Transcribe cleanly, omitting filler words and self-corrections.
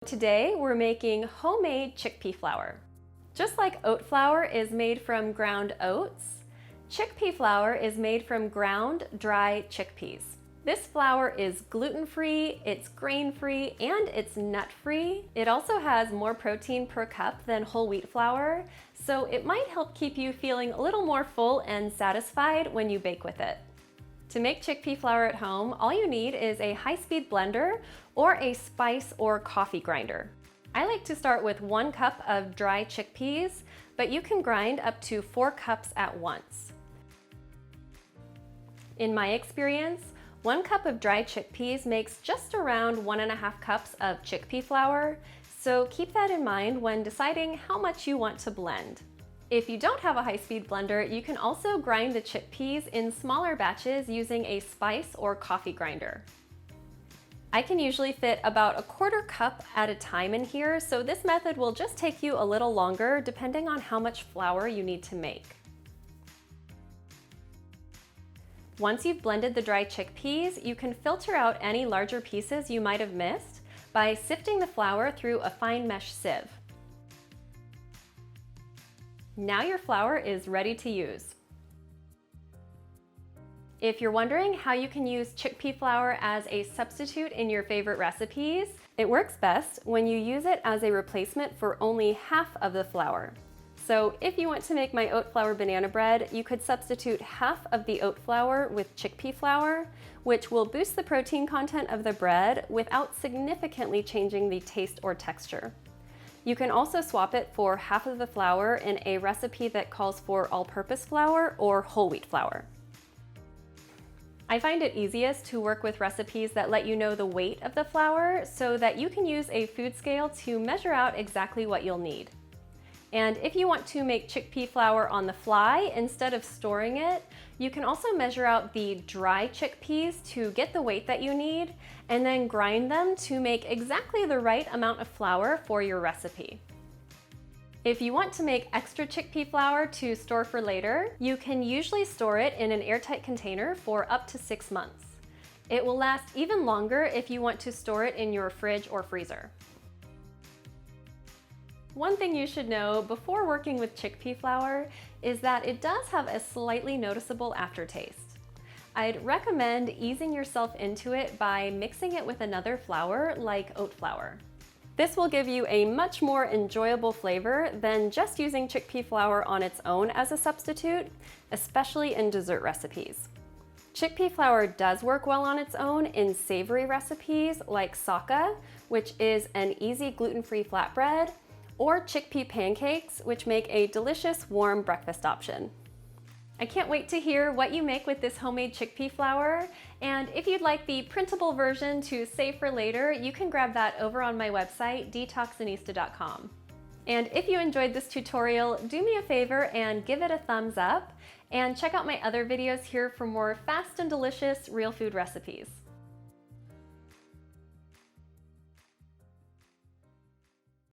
Today we're making homemade chickpea flour. Just like oat flour is made from ground oats, chickpea flour is made from ground dry chickpeas. This flour is gluten-free, it's grain-free, and it's nut-free. It also has more protein per cup than whole wheat flour, so it might help keep you feeling a little more full and satisfied when you bake with it. To make chickpea flour at home, all you need is a high-speed blender or a spice or coffee grinder. I like to start with 1 cup of dry chickpeas, but you can grind up to 4 cups at once. In my experience, 1 cup of dry chickpeas makes just around 1.5 cups of chickpea flour, so keep that in mind when deciding how much you want to blend. If you don't have a high-speed blender, you can also grind the chickpeas in smaller batches using a spice or coffee grinder. I can usually fit about 1/4 cup at a time in here, so this method will just take you a little longer depending on how much flour you need to make. Once you've blended the dry chickpeas, you can filter out any larger pieces you might have missed by sifting the flour through a fine mesh sieve. Now your flour is ready to use. If you're wondering how you can use chickpea flour as a substitute in your favorite recipes, it works best when you use it as a replacement for only half of the flour. So if you want to make my oat flour banana bread, you could substitute half of the oat flour with chickpea flour, which will boost the protein content of the bread without significantly changing the taste or texture. You can also swap it for half of the flour in a recipe that calls for all-purpose flour or whole wheat flour. I find it easiest to work with recipes that let you know the weight of the flour so that you can use a food scale to measure out exactly what you'll need. And if you want to make chickpea flour on the fly instead of storing it, you can also measure out the dry chickpeas to get the weight that you need, and then grind them to make exactly the right amount of flour for your recipe. If you want to make extra chickpea flour to store for later, you can usually store it in an airtight container for up to 6 months. It will last even longer if you want to store it in your fridge or freezer. One thing you should know before working with chickpea flour is that it does have a slightly noticeable aftertaste. I'd recommend easing yourself into it by mixing it with another flour like oat flour. This will give you a much more enjoyable flavor than just using chickpea flour on its own as a substitute, especially in dessert recipes. Chickpea flour does work well on its own in savory recipes like saka, which is an easy gluten-free flatbread, or chickpea pancakes, which make a delicious warm breakfast option. I can't wait to hear what you make with this homemade chickpea flour, and if you'd like the printable version to save for later, you can grab that over on my website, detoxinista.com. And if you enjoyed this tutorial, do me a favor and give it a thumbs up, and check out my other videos here for more fast and delicious real food recipes.